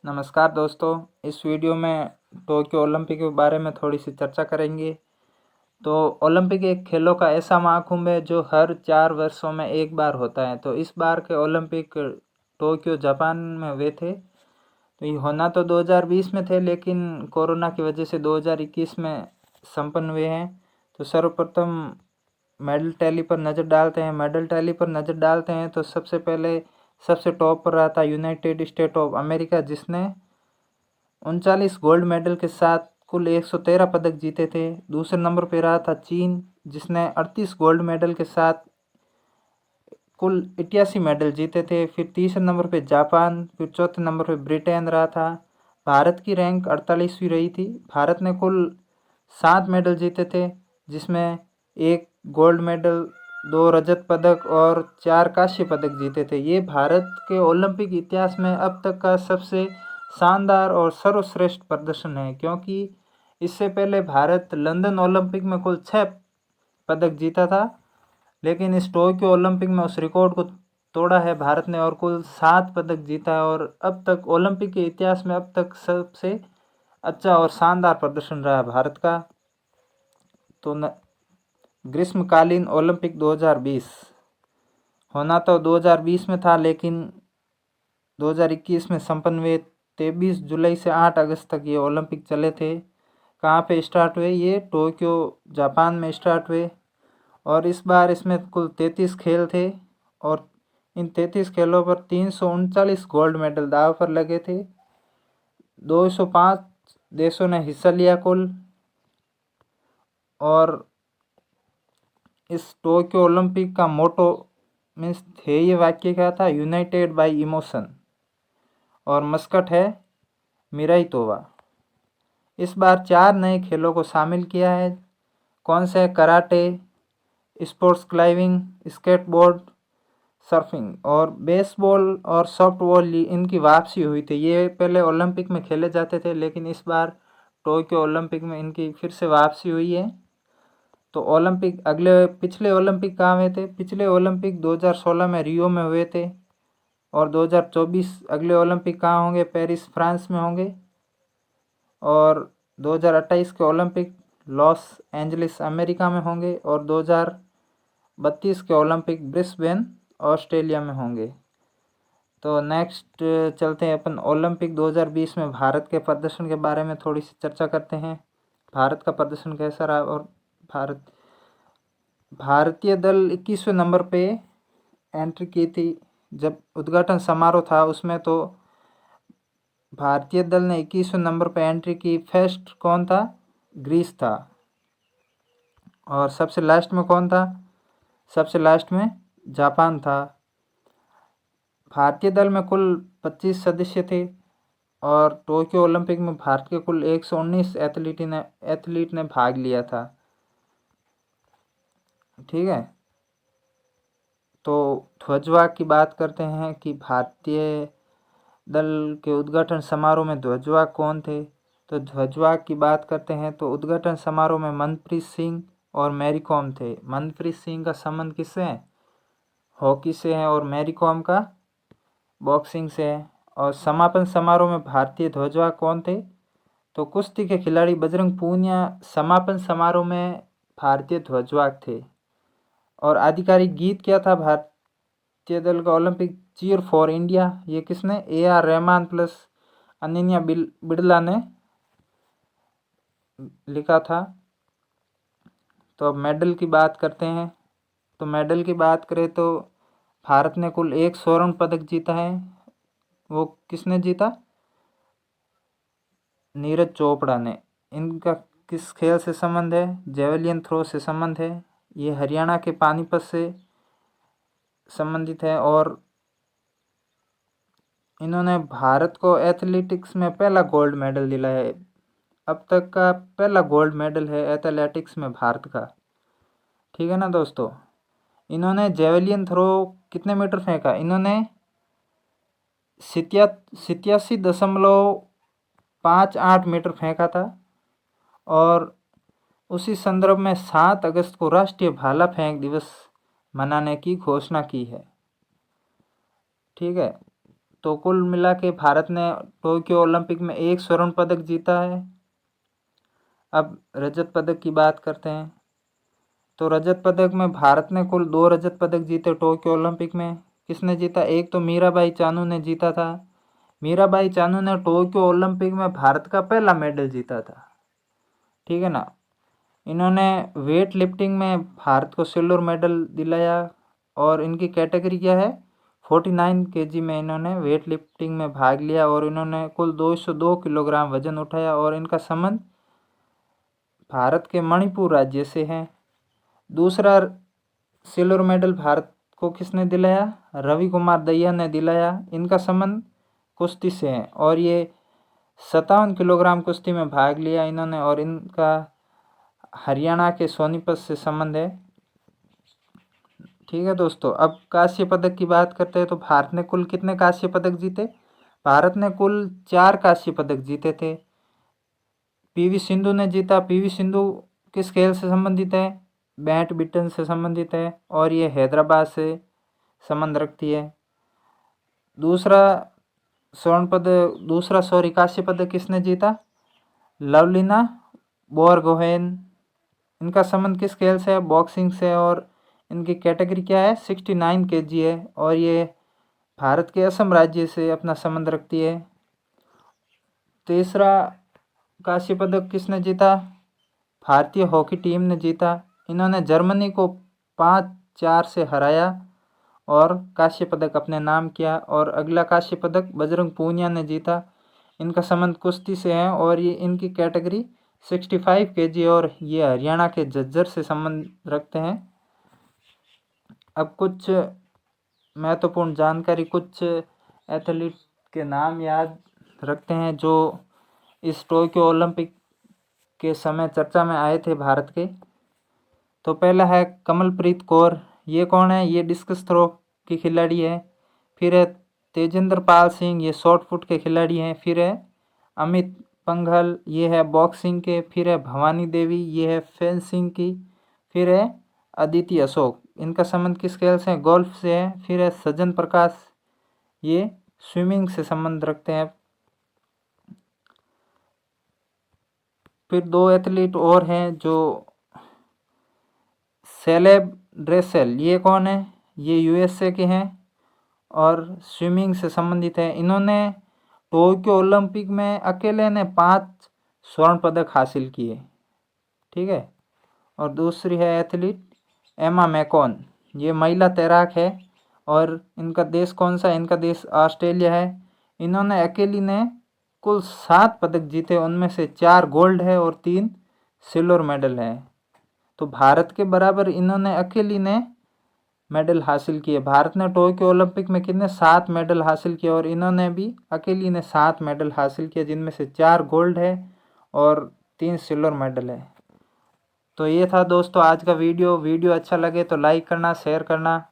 नमस्कार दोस्तों। इस वीडियो में टोक्यो ओलंपिक के बारे में थोड़ी सी चर्चा करेंगे। तो ओलंपिक एक खेलों का ऐसा महाकुंभ है जो हर 4 वर्षों में एक बार होता है। तो इस बार के ओलंपिक टोक्यो जापान में हुए थे। तो ये होना तो 2020 में थे, लेकिन कोरोना की वजह से 2021 में संपन्न हुए हैं। तो सर्वप्रथम मेडल टैली पर नज़र डालते हैं तो सबसे पहले सबसे टॉप पर रहा था यूनाइटेड स्टेट ऑफ अमेरिका, जिसने 39 गोल्ड मेडल के साथ कुल 113 पदक जीते थे। दूसरे नंबर पर रहा था चीन, जिसने 38 गोल्ड मेडल के साथ कुल 88 मेडल जीते थे। फिर तीसरे नंबर पे जापान, फिर चौथे नंबर पे ब्रिटेन रहा था। भारत की रैंक 48वीं रही थी। भारत ने कुल 7 मेडल जीते थे, जिसमें 1 गोल्ड मेडल, 2 रजत पदक और 4 कांस्य पदक जीते थे। ये भारत के ओलंपिक इतिहास में अब तक का सबसे शानदार और सर्वश्रेष्ठ प्रदर्शन है, क्योंकि इससे पहले भारत लंदन ओलंपिक में कुल 6 पदक जीता था, लेकिन इस टोक्यो ओलंपिक में उस रिकॉर्ड को तोड़ा है भारत ने और कुल 7 पदक जीता है। और अब तक ओलंपिक के इतिहास में अब तक सबसे अच्छा और शानदार प्रदर्शन रहा है भारत का। तो ग्रीष्मकालीन ओलंपिक 2020 होना तो 2020 में था, लेकिन 2021 में संपन्न हुए। 23 जुलाई से 8 अगस्त तक ये ओलंपिक चले थे। कहाँ पे स्टार्ट हुए? ये टोक्यो जापान में स्टार्ट हुए। और इस बार इसमें कुल 33 खेल थे और इन 33 खेलों पर 339 गोल्ड मेडल दांव पर लगे थे। 205 देशों ने हिस्सा लिया कुल। और इस टोक्यो ओलंपिक का मोटो मीन्स ध्येय वाक्य क्या था? United bye emotion. और मस्कट है मिराई तोवा। इस बार 4 नए खेलों को शामिल किया है। कौन से? Karate, sports climbing, skateboard, surfing और बेसबॉल और सॉफ्टबॉल। इनकी वापसी हुई थी। ये पहले ओलंपिक में खेले जाते थे, लेकिन इस बार टोक्यो ओलंपिक में इनकी फिर से वापसी हुई है। तो ओलंपिक पिछले ओलंपिक कहाँ हुए थे? पिछले ओलंपिक 2016 में रियो में हुए थे। और 2024 अगले ओलंपिक कहाँ होंगे? पेरिस फ्रांस में होंगे। और 2028 के ओलंपिक लॉस एंजलिस अमेरिका में होंगे। और 2032 के ओलंपिक ब्रिस्बेन ऑस्ट्रेलिया में होंगे। तो नेक्स्ट चलते हैं अपन ओलंपिक 2020 में भारत के प्रदर्शन के बारे में थोड़ी सी चर्चा करते हैं। भारत का प्रदर्शन कैसा रहा? और भारतीय दल 21वें नंबर पे एंट्री की थी। जब उद्घाटन समारोह था उसमें तो भारतीय दल ने 21वें नंबर पे एंट्री की। फर्स्ट कौन था? ग्रीस था। और सबसे लास्ट में कौन था? सबसे लास्ट में जापान था। भारतीय दल में कुल 25 सदस्य थे। और टोक्यो ओलंपिक में भारत के कुल 119 एथलीट ने भाग लिया था। ठीक है। तो ध्वजवाहक की बात करते हैं कि भारतीय दल के उद्घाटन समारोह में ध्वजवाहक कौन थे? तो ध्वजवाहक की बात करते हैं तो उद्घाटन समारोह में मनप्रीत सिंह और मैरी कॉम थे। मनप्रीत सिंह का संबंध किससे है? हॉकी से है। और मैरी कॉम का बॉक्सिंग से है। और समापन समारोह में भारतीय ध्वजवाहक कौन थे? तो कुश्ती के खिलाड़ी बजरंग पूनिया समापन समारोह में भारतीय ध्वजवाहक थे। और आधिकारिक गीत क्या था भारतीय दल का ओलंपिक? Cheer for India. ये किसने? AR रहमान प्लस अनन्या बिड़ला ने लिखा था। तो अब मेडल की बात करते हैं। तो मेडल की बात करें तो भारत ने कुल 1 स्वर्ण पदक जीता है। वो किसने जीता? नीरज चोपड़ा ने। इनका किस खेल से संबंध है? जेवलियन थ्रो से संबंध है। ये हरियाणा के पानीपत से संबंधित है। और इन्होंने भारत को एथलेटिक्स में पहला गोल्ड मेडल दिलाया है। अब तक का पहला गोल्ड मेडल है एथलेटिक्स में भारत का। ठीक है ना दोस्तों। इन्होंने जेवलियन थ्रो कितने मीटर फेंका? इन्होंने 87.58 मीटर फेंका था। और उसी संदर्भ में 7 अगस्त को राष्ट्रीय भाला फेंक दिवस मनाने की घोषणा की है। ठीक है। तो कुल मिला के भारत ने टोक्यो ओलंपिक में 1 स्वर्ण पदक जीता है। अब रजत पदक की बात करते हैं। तो रजत पदक में भारत ने कुल 2 रजत पदक जीते टोक्यो ओलंपिक में। किसने जीता? एक तो मीराबाई चानू ने जीता था। मीराबाई चानू ने टोक्यो ओलंपिक में भारत का पहला मेडल जीता था, ठीक है ना। इन्होंने वेट लिफ्टिंग में भारत को सिल्वर मेडल दिलाया और इनकी कैटेगरी क्या है? 49 kg में इन्होंने वेट लिफ्टिंग में भाग लिया और इन्होंने कुल 202 किलोग्राम वजन उठाया और इनका संबंध भारत के मणिपुर राज्य से है। दूसरा सिल्वर मेडल भारत को किसने दिलाया? रवि कुमार दहिया ने दिलाया। इनका संबंध कुश्ती से है और ये 57 किलोग्राम कुश्ती में भाग लिया इन्होंने और इनका हरियाणा के सोनीपत से संबंध है, ठीक है दोस्तों। अब कांस्य पदक की बात करते हैं तो भारत ने कुल कितने कांस्य पदक जीते? भारत ने कुल 4 कांस्य पदक जीते थे। पीवी सिंधु ने जीता। पीवी सिंधु किस खेल से संबंधित है? बैडमिंटन से संबंधित है और ये हैदराबाद से संबंध रखती है। कांस्य पदक किसने जीता? लवलीना बोरगोहेन। इनका संबंध किस खेल से है? बॉक्सिंग से और इनकी कैटेगरी क्या है? 69 kg है और ये भारत के असम राज्य से अपना संबंध रखती है। तीसरा कांस्य पदक किसने जीता? भारतीय हॉकी टीम ने जीता। इन्होंने जर्मनी को 5-4 से हराया और कांस्य पदक अपने नाम किया। और अगला कांस्य पदक बजरंग पूनिया ने जीता। इनका संबंध कुश्ती से है और ये इनकी कैटेगरी 65 kg और ये हरियाणा के झज्जर से संबंध रखते हैं। अब कुछ महत्वपूर्ण जानकारी, कुछ एथलीट के नाम याद रखते हैं जो इस टोक्यो ओलंपिक के समय चर्चा में आए थे भारत के। तो पहला है कमलप्रीत कौर। ये कौन है? ये डिस्कस थ्रो की खिलाड़ी है। फिर है तेजेंद्र पाल सिंह, ये शॉर्ट पुट के खिलाड़ी हैं। फिर है अमित पंघल, ये है बॉक्सिंग के। फिर है भवानी देवी, ये है फेंसिंग की। फिर है अदिति अशोक, इनका संबंध किस खेल से है? गोल्फ से है। फिर है सज्जन प्रकाश, ये स्विमिंग से संबंध रखते हैं। फिर 2 एथलीट और हैं जो सेलेब ड्रेसेल, ये कौन है? ये यूएसए के हैं और स्विमिंग से संबंधित है। इन्होंने टोक्यो ओलंपिक में अकेले ने 5 स्वर्ण पदक हासिल किए, ठीक है। और दूसरी है एथलीट एमा मैकॉन, ये महिला तैराक है और इनका देश कौन सा है? इनका देश ऑस्ट्रेलिया है। इन्होंने अकेली ने कुल 7 पदक जीते, उनमें से 4 गोल्ड है और 3 सिल्वर मेडल है। तो भारत के बराबर इन्होंने अकेली ने मेडल हासिल किए। भारत ने टोक्यो ओलंपिक में कितने? 7 मेडल हासिल किए और इन्होंने भी अकेली ने 7 मेडल हासिल किए, जिनमें से 4 गोल्ड है और 3 सिल्वर मेडल है। तो ये था दोस्तों आज का वीडियो अच्छा लगे तो लाइक करना, शेयर करना